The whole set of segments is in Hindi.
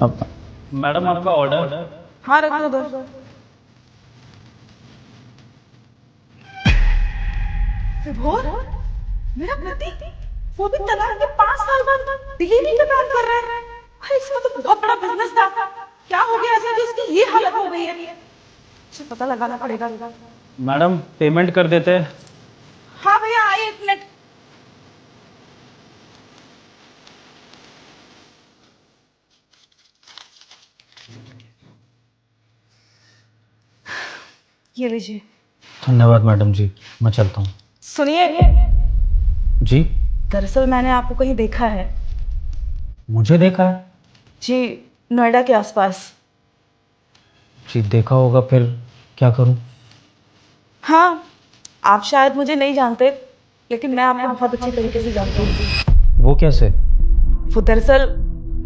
अब मैडम आपका ऑर्डर। हाँ रखो उधर। विभोर, मेरा पति वो भी तलाक के 5 साल बाद डिलीवरी का काम कर रहा है। अरे इसका तो बहुत बड़ा बिजनेस था। क्या हो गया ऐसा जो इसकी ये हालत हो गई है? मुझे पता लगाना पड़ेगा। मैडम पेमेंट कर देते। हाँ भैया आइए 1 मिनट। ये लीजिए। धन्यवाद मैडम जी, मैं चलता हूँ। सुनिए, जी। दरअसल मैंने आपको कहीं देखा है। मुझे देखा है? जी, नोएडा के आसपास। जी देखा होगा, फिर क्या करूँ? हाँ, आप शायद मुझे नहीं जानते, लेकिन मैं आपको बहुत अच्छी तरीके से जानती हूँ। वो कैसे? वो दरअसल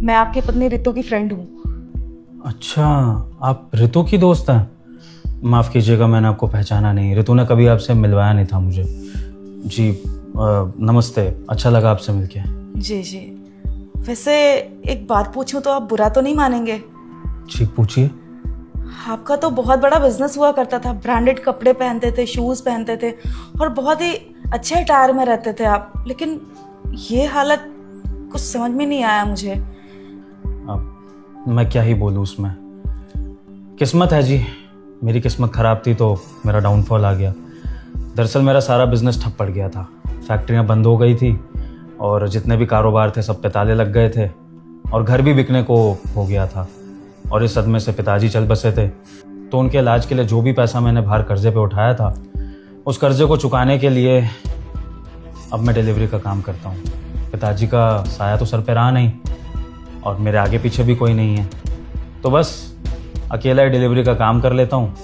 मैं आपकी पत्नी रितु की फ्रेंड हूँ। अच्छा, आप रितु की दोस्त हैं? माफ़ कीजिएगा, मैंने आपको पहचाना नहीं। रितु ने कभी आपसे मिलवाया नहीं था मुझे। जी नमस्ते, अच्छा लगा आपसे मिलके। जी जी। वैसे एक बात पूछूं तो आप बुरा तो नहीं मानेंगे? जी पूछिए। आपका तो बहुत बड़ा बिजनेस हुआ करता था। ब्रांडेड कपड़े पहनते थे, शूज पहनते थे और बहुत ही अच्छे अटायर में रहते थे आप। लेकिन ये हालत कुछ समझ में नहीं आया मुझे। अब मैं क्या ही बोलूँ उसमें। किस्मत है जी, मेरी किस्मत ख़राब थी तो मेरा डाउनफॉल आ गया। दरअसल मेरा सारा बिजनेस ठप पड़ गया था। फैक्ट्रियाँ बंद हो गई थी और जितने भी कारोबार थे सब पे ताले लग गए थे और घर भी बिकने को हो गया था। और इस सदमे से पिताजी चल बसे थे, तो उनके इलाज के लिए जो भी पैसा मैंने बाहर कर्जे पे उठाया था, उस कर्जे को चुकाने के लिए अब मैं डिलीवरी का काम करता हूँ। पिताजी का साया तो सर पे रहा नहीं और मेरे आगे पीछे भी कोई नहीं है, तो बस अकेला ही डिलीवरी का काम कर लेता हूँ,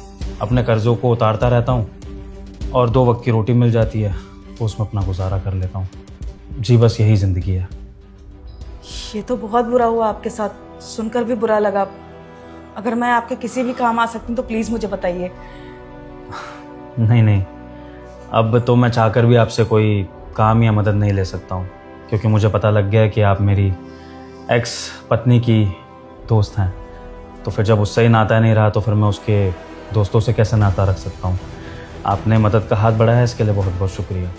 अपने कर्ज़ों को उतारता रहता हूँ और 2 वक्त की रोटी मिल जाती है तो उसमें अपना गुजारा कर लेता हूँ। जी बस यही ज़िंदगी है। ये तो बहुत बुरा हुआ आपके साथ, सुनकर भी बुरा लगा। अगर मैं आपके किसी भी काम आ सकती हूँ तो प्लीज़ मुझे बताइए। नहीं नहीं, अब तो मैं चाहकर भी आपसे कोई काम या मदद नहीं ले सकता हूँ, क्योंकि मुझे पता लग गया है कि आप मेरी एक्स पत्नी की दोस्त हैं। तो फिर जब उससे ही नाता नहीं रहा तो फिर मैं उसके दोस्तों से कैसे नाता रख सकता हूँ। आपने मदद का हाथ बढ़ाया, इसके लिए बहुत बहुत शुक्रिया।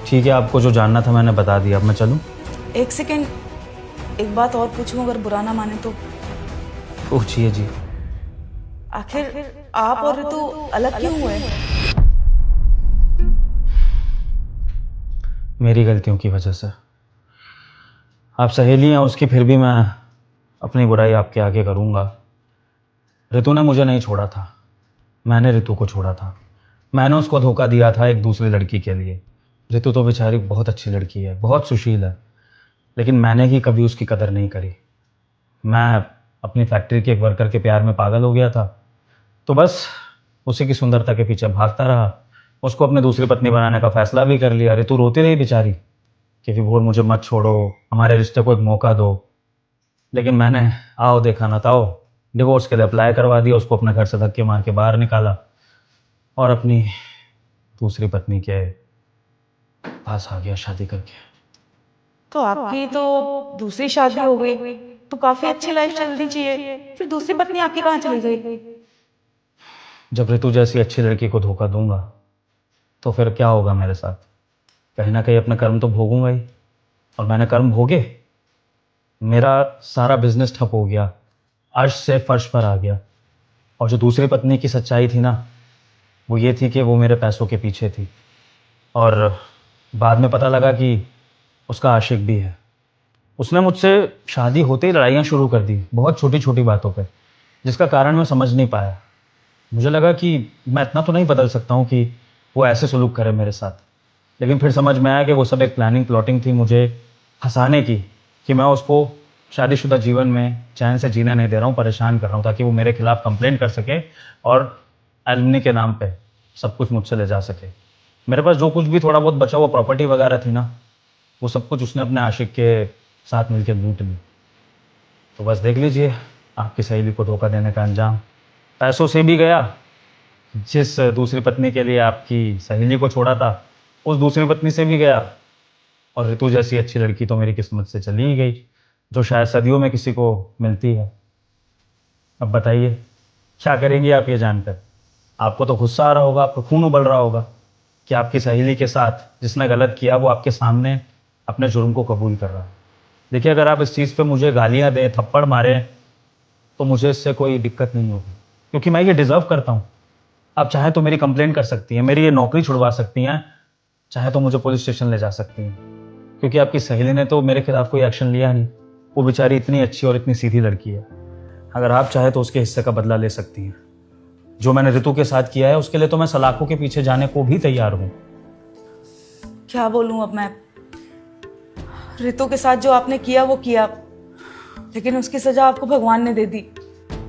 ठीक है, आपको जो जानना था मैंने बता दिया, अब मैं चलूँ? 1 सेकेंड, एक बात और पूछूं अगर बुरा ना माने तो? पूछिए जी। आखिर आप और ऋतु अलग क्यों हुए? मेरी गलतियों की वजह से। आप सहेली हैं उसकी, फिर भी मैं अपनी बुराई आपके आगे करूँगा। ऋतु ने मुझे नहीं छोड़ा था, मैंने ऋतु को छोड़ा था। मैंने उसको धोखा दिया था एक दूसरी लड़की के लिए। ऋतु तो बेचारी बहुत अच्छी लड़की है, बहुत सुशील है, लेकिन मैंने ही कभी उसकी कदर नहीं करी। मैं अपनी फैक्ट्री के एक वर्कर के प्यार में पागल हो गया था, तो बस उसी की सुंदरता के पीछे भागता रहा। उसको अपनी दूसरी पत्नी बनाने का फैसला भी कर लिया। ऋतु रोती रही बेचारी कि विभोर मुझे मत छोड़ो, हमारे रिश्ते को एक मौका दो। लेकिन मैंने आओ देखा ना ताओ, डिवोर्स के लिए अप्लाई करवा दिया, उसको अपने घर से धक्के मार के बाहर निकाला और अपनी दूसरी पत्नी के पास आ गया शादी करके। तो आपकी तो दूसरी शादी हो गई, तो काफी अच्छी लाइफ चलनी चाहिए। फिर दूसरी पत्नी आपकी कहाँ चली गई? जब ऋतु जैसी अच्छी लड़की को धोखा दूंगा तो फिर क्या होगा मेरे साथ? कहीं ना कहीं अपने कर्म तो भोगूंगा ही, और मैंने कर्म भोगे। मेरा सारा बिजनेस ठप हो गया, अर्श से फर्श पर आ गया। और जो दूसरी पत्नी की सच्चाई थी ना, वो ये थी कि वो मेरे पैसों के पीछे थी। और बाद में पता लगा कि उसका आशिक भी है। उसने मुझसे शादी होते ही लड़ाइयाँ शुरू कर दी, बहुत छोटी छोटी बातों पे, जिसका कारण मैं समझ नहीं पाया। मुझे लगा कि मैं इतना तो नहीं बदल सकता हूँ कि वो ऐसे सलूक करे मेरे साथ। लेकिन फिर समझ में आया कि वो सब एक प्लानिंग प्लॉटिंग थी मुझे फंसाने की, कि मैं उसको शादीशुदा जीवन में चैन से जीने नहीं दे रहा हूँ, परेशान कर रहा हूँ, ताकि वो मेरे खिलाफ कंप्लेन कर सके और एलुमनी के नाम पे सब कुछ मुझसे ले जा सके। मेरे पास जो कुछ भी थोड़ा बहुत बचा हुआ प्रॉपर्टी वगैरह थी ना, वो सब कुछ उसने अपने आशिक के साथ मिलकर लूट ली। तो बस देख लीजिए आपकी सहेली को धोखा देने का अंजाम। पैसों से भी गया, जिस दूसरी पत्नी के लिए आपकी सहेली को छोड़ा था उस दूसरी पत्नी से भी गया। और ऋतु जैसी अच्छी लड़की तो मेरी किस्मत से चली ही गई, जो शायद सदियों में किसी को मिलती है। अब बताइए क्या करेंगी आप ये जानकर? आपको तो गुस्सा आ रहा होगा, आपको खून उबल रहा होगा कि आपकी सहेली के साथ जिसने गलत किया वो आपके सामने अपने जुर्म को कबूल कर रहा है। देखिए, अगर आप इस चीज़ पे मुझे गालियाँ दें, थप्पड़ मारें, तो मुझे इससे कोई दिक्कत नहीं होगी, क्योंकि मैं ये डिज़र्व करता हूँ। आप चाहे तो मेरी कंप्लेंट कर सकती हैं, मेरी ये नौकरी छुड़वा सकती हैं, चाहे तो मुझे पुलिस स्टेशन ले जा सकती हैं, क्योंकि आपकी सहेली ने तो मेरे खिलाफ कोई एक्शन लिया नहीं। वो बेचारी इतनी अच्छी और इतनी सीधी लड़की है। अगर आप चाहे तो उसके हिस्से का बदला ले सकती हैं। जो मैंने ऋतु के साथ किया है उसके लिए तो मैं सलाखों के पीछे जाने को भी तैयार हूँ। क्या बोलूं अब मैं? ऋतु के साथ जो आपने किया वो किया, लेकिन उसकी सजा आपको भगवान ने दे दी।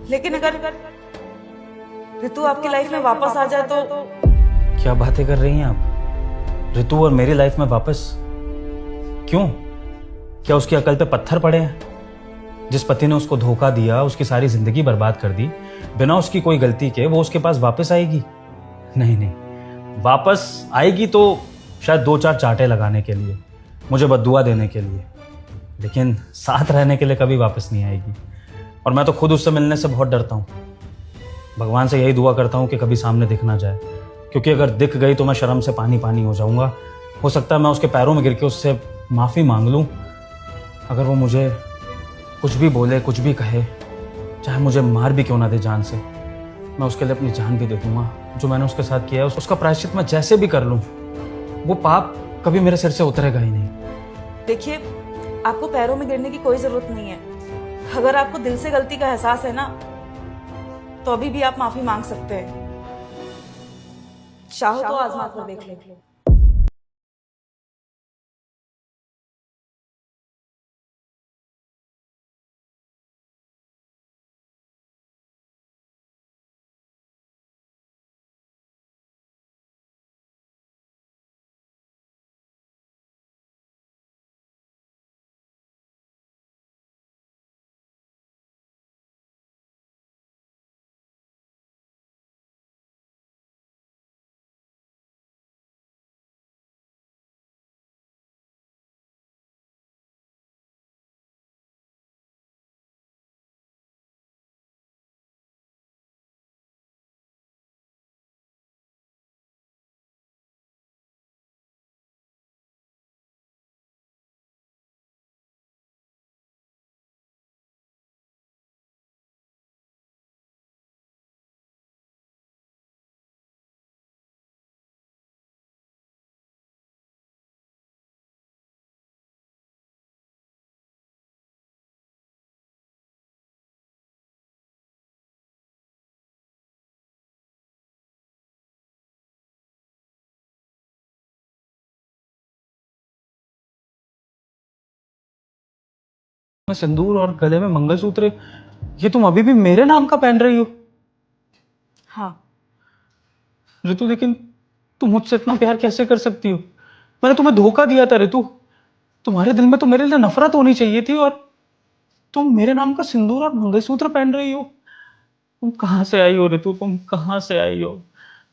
लेकिन अगर ऋतु आपकी लाइफ में वापस आ जाए तो क्या बातें कर रही हैं आप? ऋतु और मेरी लाइफ में वापस? क्यों? क्या उसकी अकल पे पत्थर पड़े हैं? जिस पति ने उसको धोखा दिया, उसकी सारी जिंदगी बर्बाद कर दी, बिना उसकी कोई गलती के वो उसके पास वापस आएगी? नहीं नहीं, वापस आएगी तो शायद 2-4 चांटे लगाने के लिए, मुझे बद्दुआ देने के लिए, लेकिन साथ रहने के लिए कभी वापस नहीं आएगी। और मैं तो खुद उससे मिलने से बहुत डरता हूँ। भगवान से यही दुआ करता हूँ कि कभी सामने दिख ना जाए, क्योंकि अगर दिख गई तो मैं शर्म से पानी पानी हो जाऊंगा। हो सकता है मैं उसके पैरों में गिर के उससे माफ़ी मांग लूँ। अगर वो मुझे कुछ भी बोले, कुछ भी कहे, चाहे मुझे मार भी क्यों ना दे जान से, मैं उसके लिए अपनी जान भी दे दूंगा। जो मैंने उसके साथ किया है उसका प्रायश्चित मैं जैसे भी कर लूँ, वो पाप कभी मेरे सिर से उतरेगा ही नहीं। देखिए, आपको पैरों में गिरने की कोई जरूरत नहीं है। अगर आपको दिल से गलती का एहसास है ना, तो अभी भी आप माफी मांग सकते हैं। चाहो तो आजमा कर देख लो। मैं सिंदूर और गले में मंगलसूत्र, ये तुम अभी भी मेरे नाम का पहन रही हो? हाँ। ऋतु, लेकिन तुम मुझसे इतना प्यार कैसे कर सकती हो? मैंने तुम्हें धोखा दिया था ऋतु। तुम्हारे दिल में तो मेरे लिए नफरत होनी चाहिए थी, और तुम मेरे नाम का सिंदूर और मंगलसूत्र पहन रही हो। तुम कहाँ से आई हो ऋतु? तुम कहाँ से आई हो?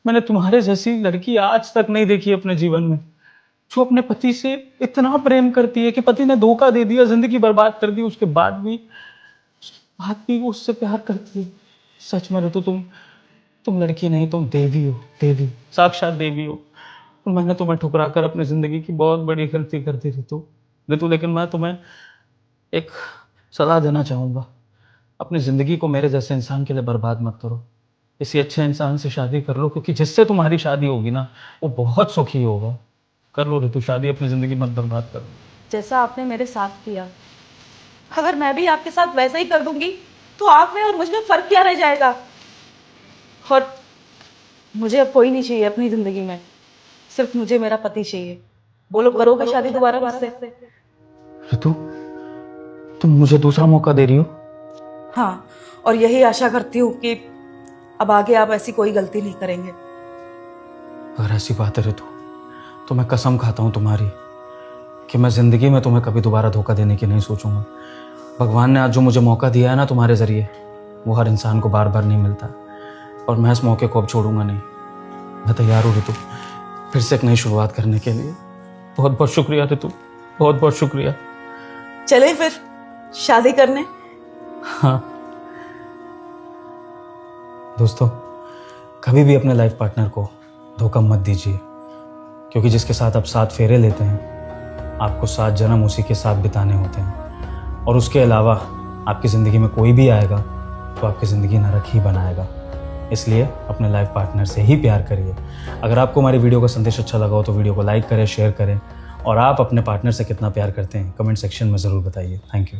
मैंने तुम्हारे जैसी लड़की आज तक नहीं देखी अपने जीवन में, जो अपने पति से इतना प्रेम करती है कि पति ने धोखा दे दिया, जिंदगी बर्बाद कर दी, उसके बाद भी वो उससे प्यार करती है। सच में ऋतु, तुम लड़की नहीं, तुम देवी हो, देवी, साक्षात देवी हो। और मैंने तुम्हें ठुकरा कर अपनी जिंदगी की बहुत बड़ी गलती कर दी ऋतु। ऋतु, लेकिन मैं तुम्हें एक सलाह देना चाहूंगा। अपनी जिंदगी को मेरे जैसे इंसान के लिए बर्बाद मत करो। किसी अच्छे इंसान से शादी कर लो, क्योंकि जिससे तुम्हारी शादी होगी ना, वो बहुत सुखी होगा। कर लो ऋतु शादी, अपनी जिंदगी मत बर्बाद करो। जैसा आपने मेरे साथ किया, अगर मैं भी आपके साथ वैसा ही कर दूंगी तो आप में और मुझ में फर्क क्या रह जाएगा? और मुझे अब कोई नहीं चाहिए अपनी जिंदगी में, सिर्फ मुझे मेरा पति चाहिए। बोलो, करोगे शादी दोबारा मुझसे? ऋतु, तुम मुझे दूसरा मौका दे रही हो? हाँ, और यही आशा करती हूँ कि अब आगे आप ऐसी कोई गलती नहीं करेंगे। अगर ऐसी बात है ऋतु, तो मैं कसम खाता हूँ तुम्हारी कि मैं जिंदगी में तुम्हें कभी दोबारा धोखा देने की नहीं सोचूंगा। भगवान ने आज जो मुझे मौका दिया है ना तुम्हारे जरिए, वो हर इंसान को बार बार नहीं मिलता, और मैं इस मौके को अब छोड़ूंगा नहीं। मैं तैयार हूँ ऋतु, फिर से एक नई शुरुआत करने के लिए। बहुत बहुत शुक्रिया ऋतु, बहुत बहुत शुक्रिया। चले फिर शादी करने। हाँ, दोस्तों, कभी भी अपने लाइफ पार्टनर को धोखा मत दीजिए, क्योंकि जिसके साथ आप 7 फेरे लेते हैं आपको 7 जन्म उसी के साथ बिताने होते हैं। और उसके अलावा आपकी ज़िंदगी में कोई भी आएगा तो आपकी ज़िंदगी नरक ही बनाएगा। इसलिए अपने लाइफ पार्टनर से ही प्यार करिए। अगर आपको हमारी वीडियो का संदेश अच्छा लगा हो तो वीडियो को लाइक करें, शेयर करें, और आप अपने पार्टनर से कितना प्यार करते हैं कमेंट सेक्शन में ज़रूर बताइए। Thank you.